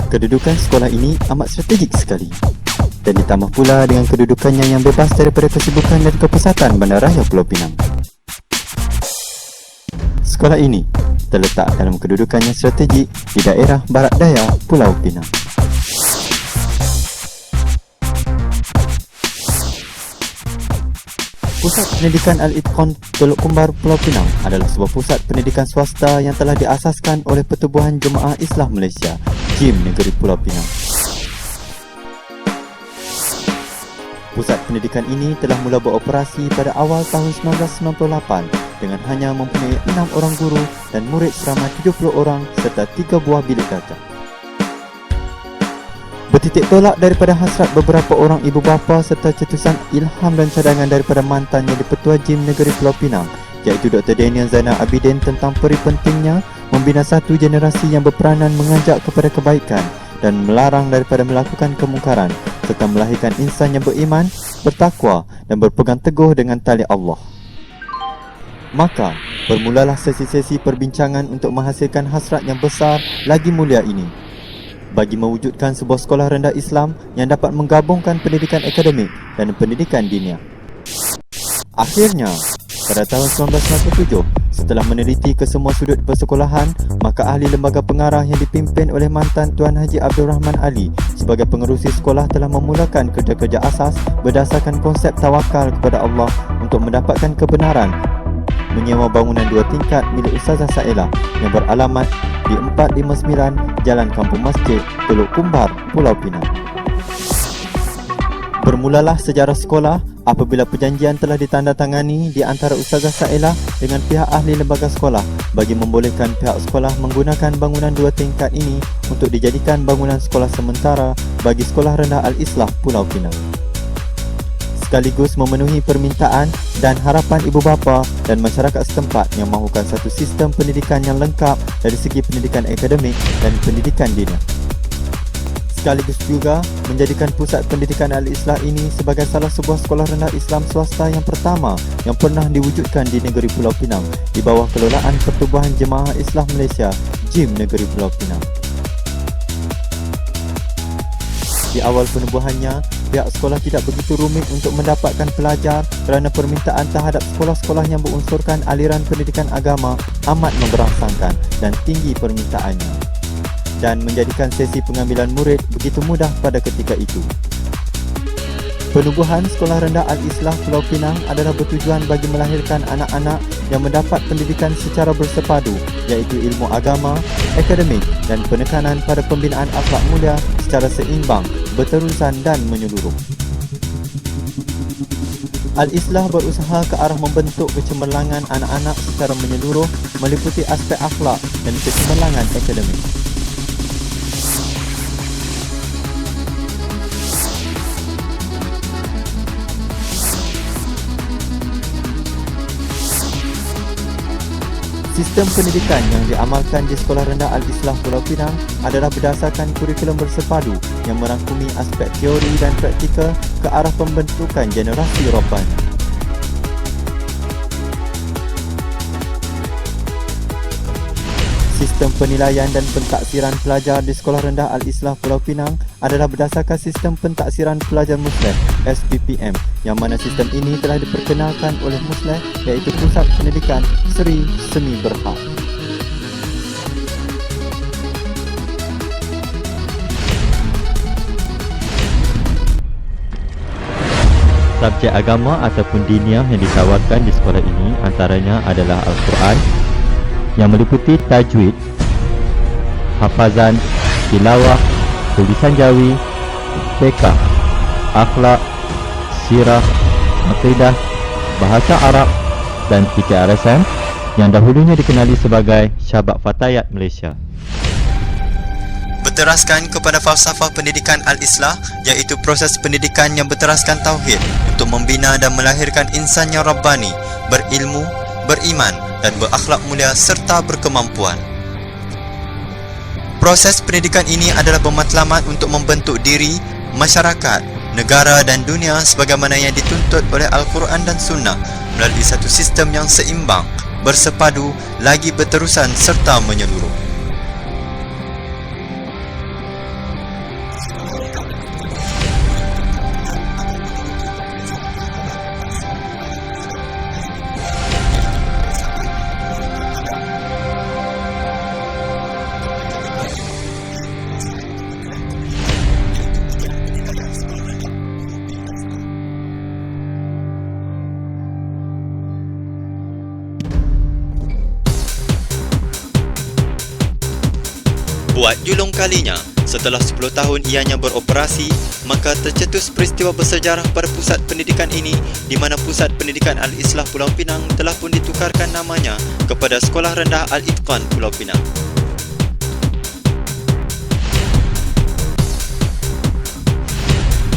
Kedudukan sekolah ini amat strategik sekali, dan ditambah pula dengan kedudukannya yang bebas daripada kesibukan dan kepesatan Bandaraya Pulau Pinang. Sekolah ini terletak dalam kedudukan yang strategik di daerah barat daya Pulau Pinang. Pusat Pendidikan Al-Itqan Teluk Kumbar Pulau Pinang adalah sebuah pusat pendidikan swasta yang telah diasaskan oleh Pertubuhan Jemaah Islam Malaysia, JIM Negeri Pulau Pinang. Pusat pendidikan ini telah mula beroperasi pada awal tahun 1998 dengan hanya mempunyai 6 orang guru dan murid seramai 70 orang serta 3 buah bilik data. Bertitik tolak daripada hasrat beberapa orang ibu bapa serta cetusan ilham dan cadangan daripada mantan Yang di-Pertua JIM Negeri Pulau Pinang, iaitu Dr. Daniel Zainal Abidin, tentang peri pentingnya membina satu generasi yang berperanan mengajak kepada kebaikan dan melarang daripada melakukan kemungkaran, serta melahirkan insan yang beriman, bertakwa dan berpegang teguh dengan tali Allah. Maka, bermulalah sesi-sesi perbincangan untuk menghasilkan hasrat yang besar lagi mulia ini, bagi mewujudkan sebuah sekolah rendah Islam yang dapat menggabungkan pendidikan akademik dan pendidikan dinia. Akhirnya, pada tahun 1997, setelah meneliti ke semua sudut persekolahan, maka ahli lembaga pengarah yang dipimpin oleh mantan Tuan Haji Abdul Rahman Ali sebagai pengerusi sekolah telah memulakan kerja-kerja asas berdasarkan konsep tawakal kepada Allah untuk mendapatkan kebenaran, menyewa bangunan 2 tingkat milik Ustazah Saelah yang beralamat di 459 Jalan Kampung Masjid, Teluk Kumbar, Pulau Pinang. Bermulalah sejarah sekolah apabila perjanjian telah ditandatangani di antara Ustazah Saelah dengan pihak ahli lembaga sekolah bagi membolehkan pihak sekolah menggunakan bangunan 2 tingkat ini untuk dijadikan bangunan sekolah sementara bagi Sekolah Rendah Al-Islah Pulau Pinang, sekaligus memenuhi permintaan dan harapan ibu bapa dan masyarakat setempat yang mahukan satu sistem pendidikan yang lengkap dari segi pendidikan akademik dan pendidikan dinia. Sekaligus juga menjadikan pusat pendidikan Al-Islah ini sebagai salah sebuah sekolah rendah Islam swasta yang pertama yang pernah diwujudkan di negeri Pulau Pinang di bawah kelolaan Pertubuhan Jemaah Islam Malaysia, JIM Negeri Pulau Pinang. Di awal penubuhannya, pihak sekolah tidak begitu rumit untuk mendapatkan pelajar kerana permintaan terhadap sekolah-sekolah yang berunsurkan aliran pendidikan agama amat memberangsangkan dan tinggi permintaannya, dan menjadikan sesi pengambilan murid begitu mudah pada ketika itu. Penubuhan Sekolah Rendah Al-Islah Pulau Pinang adalah bertujuan bagi melahirkan anak-anak yang mendapat pendidikan secara bersepadu, iaitu ilmu agama, akademik dan penekanan pada pembinaan akhlak mulia secara seimbang, berterusan dan menyeluruh. Al-Islah berusaha ke arah membentuk kecemerlangan anak-anak secara menyeluruh meliputi aspek akhlak dan kecemerlangan akademik. Sistem pendidikan yang diamalkan di Sekolah Rendah Al-Islah Pulau Pinang adalah berdasarkan kurikulum bersepadu yang merangkumi aspek teori dan praktikal ke arah pembentukan generasi Rabbani. Sistem penilaian dan pentaksiran pelajar di Sekolah Rendah Al-Islah Pulau Pinang adalah berdasarkan sistem pentaksiran pelajar Muslim SPPM, yang mana sistem ini telah diperkenalkan oleh Muslim, iaitu Pusat Pendidikan Seri Semi Berhad. Subjek agama ataupun diniah yang ditawarkan di sekolah ini antaranya adalah Al-Quran yang meliputi tajwid, hafazan, tilawah, tulisan jawi, fiqh, akhlak, sirah, akidah, bahasa Arab dan PKRSM yang dahulunya dikenali sebagai Syabab Fatayat Malaysia. Berteraskan kepada falsafah pendidikan Al-Islah, iaitu proses pendidikan yang berteraskan tauhid untuk membina dan melahirkan insan yang rabbani, berilmu, beriman dan berakhlak mulia serta berkemampuan. Proses pendidikan ini adalah bermatlamat untuk membentuk diri, masyarakat, negara dan dunia sebagaimana yang dituntut oleh Al-Quran dan Sunnah melalui satu sistem yang seimbang, bersepadu, lagi berterusan serta menyeluruh. Buat julung kalinya, setelah 10 tahun ianya beroperasi, maka tercetus peristiwa bersejarah pada pusat pendidikan ini di mana Pusat Pendidikan Al-Islah Pulau Pinang telah pun ditukarkan namanya kepada Sekolah Rendah Al-Itqan Pulau Pinang.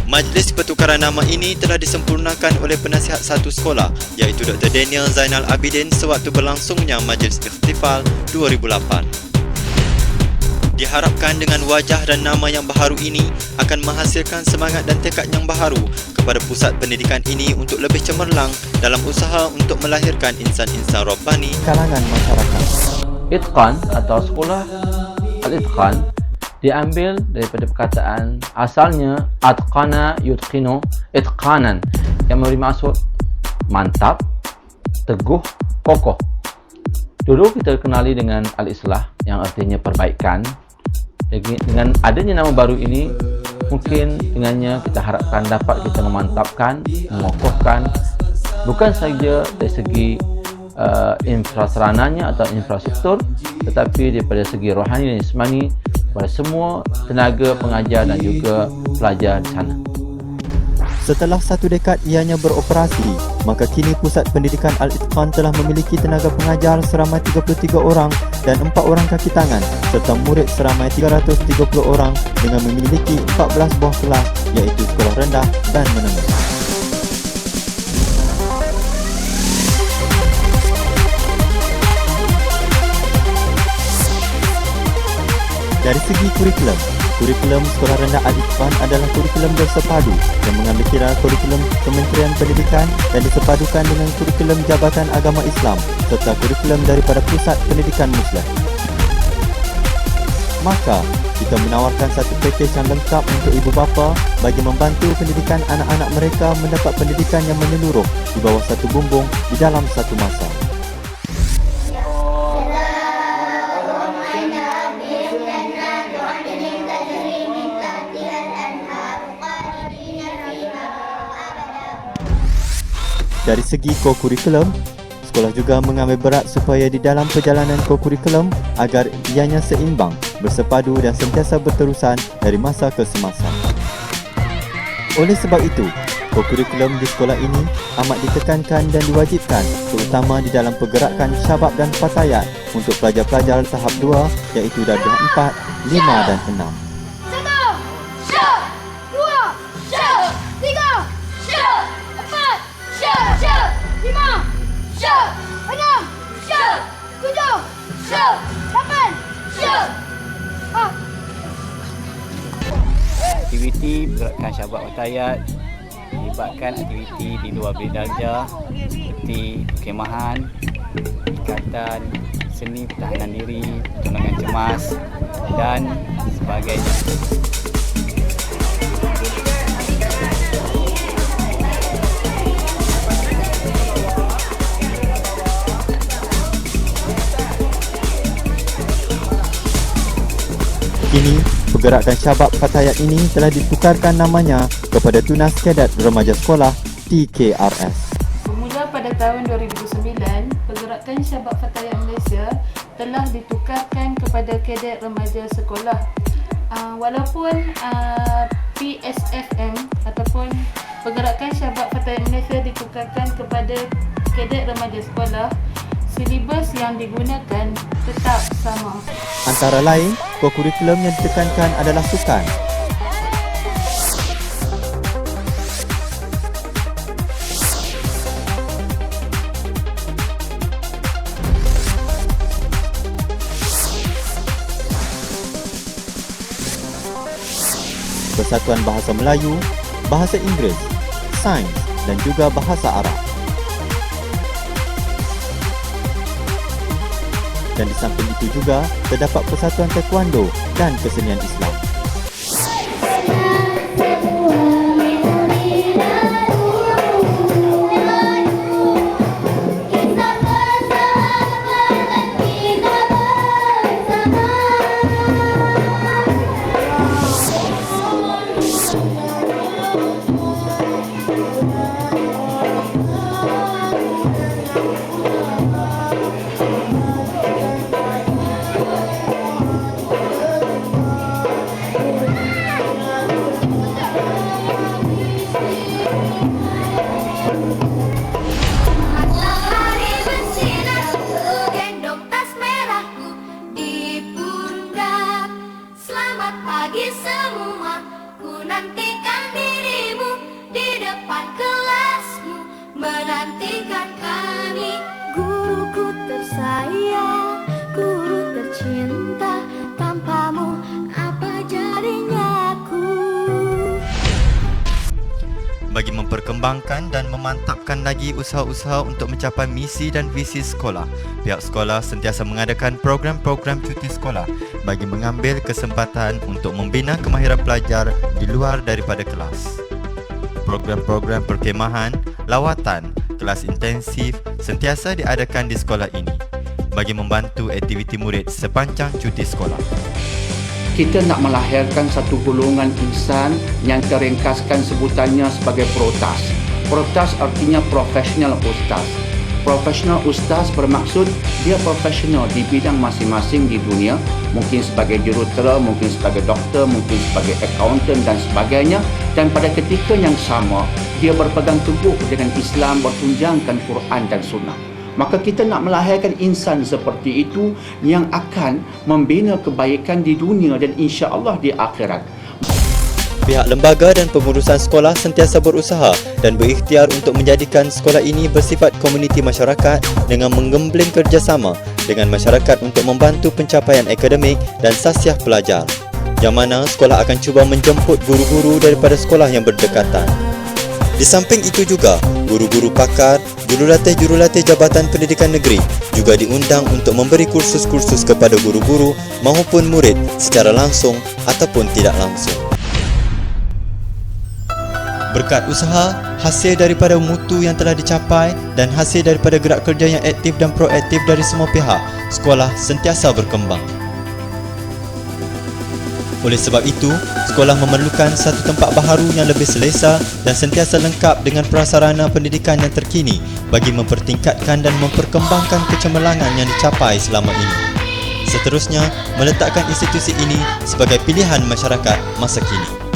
Majlis pertukaran nama ini telah disempurnakan oleh penasihat satu sekolah iaitu Dr. Daniel Zainal Abidin sewaktu berlangsungnya Majlis Ikhtifal 2008. Diharapkan dengan wajah dan nama yang baharu ini akan menghasilkan semangat dan tekad yang baharu kepada pusat pendidikan ini untuk lebih cemerlang dalam usaha untuk melahirkan insan-insan Rabbani kalangan masyarakat. Itqan atau Sekolah Al-Itqan diambil daripada perkataan asalnya atqana yutqinu itqanan yang memberi maksud mantap, teguh, kokoh. Dulu kita kenali dengan Al-Islah yang artinya perbaikan. Dengan adanya nama baru ini, mungkin dengannya kita harapkan dapat kita memantapkan, mengokohkan bukan saja dari segi infraserananya atau infrastruktur, tetapi daripada segi rohani dan jasmani kepada semua tenaga pengajar dan juga pelajar di sana. Setelah 1 dekad ianya beroperasi, maka kini Pusat Pendidikan Al-Itqan telah memiliki tenaga pengajar seramai 33 orang dan 4 orang kaki tangan serta murid seramai 330 orang dengan memiliki 14 buah kelas iaitu sekolah rendah dan menengah. Dari segi kurikulum Sekolah Rendah Al-Itqan adalah kurikulum bersepadu yang mengambil kira kurikulum Kementerian Pendidikan dan disepadukan dengan kurikulum Jabatan Agama Islam serta kurikulum daripada Pusat Pendidikan Muslim. Maka, kita menawarkan satu pakej yang lengkap untuk ibu bapa bagi membantu pendidikan anak-anak mereka mendapat pendidikan yang menyeluruh di bawah satu bumbung di dalam satu masa. Dari segi ko-kurikulum, sekolah juga mengambil berat supaya di dalam perjalanan ko-kurikulum agar ianya seimbang, bersepadu dan sentiasa berterusan dari masa ke semasa. Oleh sebab itu, ko-kurikulum di sekolah ini amat ditekankan dan diwajibkan terutama di dalam pergerakan syabab dan fatayat untuk pelajar-pelajar tahap 2 iaitu darjah 4, 5 dan 6. Aktiviti pergerakan syabab fatayat melibatkan aktiviti di luar bilik darjah seperti kemahan, ikatan, seni pertahanan diri, pertolongan cemas dan sebagainya. Kini, pergerakan syabab fatayat ini telah ditukarkan namanya kepada Tunas Kadet Remaja Sekolah TKRS. Bermula pada tahun 2009, pergerakan syabab fatayat Malaysia telah ditukarkan kepada Kadet Remaja Sekolah. Walaupun PSFM ataupun pergerakan syabab fatayat Malaysia ditukarkan kepada Kadet Remaja Sekolah, silibus yang digunakan tetap sama. Antara lain, kurikulum yang ditekankan adalah sukan. Persatuan Bahasa Melayu, Bahasa Inggeris, Sains dan juga Bahasa Arab. Dan di samping itu juga terdapat Persatuan Taekwondo dan Kesenian Islam. memperkembangkan dan memantapkan lagi usaha-usaha untuk mencapai misi dan visi sekolah. Pihak sekolah sentiasa mengadakan program-program cuti sekolah bagi mengambil kesempatan untuk membina kemahiran pelajar di luar daripada kelas. Program-program perkhemahan, lawatan, kelas intensif sentiasa diadakan di sekolah ini bagi membantu aktiviti murid sepanjang cuti sekolah. Kita nak melahirkan satu golongan insan yang terringkaskan sebutannya sebagai protas. Protas artinya profesional ustaz. Profesional ustaz bermaksud dia profesional di bidang masing-masing di dunia, mungkin sebagai jurutera, mungkin sebagai doktor, mungkin sebagai accountant dan sebagainya, dan pada ketika yang sama dia berpegang teguh dengan Islam, bertunjangkan Quran dan Sunnah. Maka kita nak melahirkan insan seperti itu yang akan membina kebaikan di dunia dan insya-Allah di akhirat. Pihak lembaga dan pengurusan sekolah sentiasa berusaha dan berikhtiar untuk menjadikan sekolah ini bersifat komuniti masyarakat dengan menggembleng kerjasama dengan masyarakat untuk membantu pencapaian akademik dan sasiah pelajar. Yang mana sekolah akan cuba menjemput guru-guru daripada sekolah yang berdekatan. Di samping itu juga, guru-guru pakar, jurulatih-jurulatih Jabatan Pendidikan Negeri juga diundang untuk memberi kursus-kursus kepada guru-guru maupun murid secara langsung ataupun tidak langsung. Berkat usaha, hasil daripada mutu yang telah dicapai dan hasil daripada gerak kerja yang aktif dan proaktif dari semua pihak, sekolah sentiasa berkembang. Oleh sebab itu, sekolah memerlukan satu tempat baharu yang lebih selesa dan sentiasa lengkap dengan prasarana pendidikan yang terkini bagi mempertingkatkan dan memperkembangkan kecemerlangan yang dicapai selama ini. Seterusnya, meletakkan institusi ini sebagai pilihan masyarakat masa kini.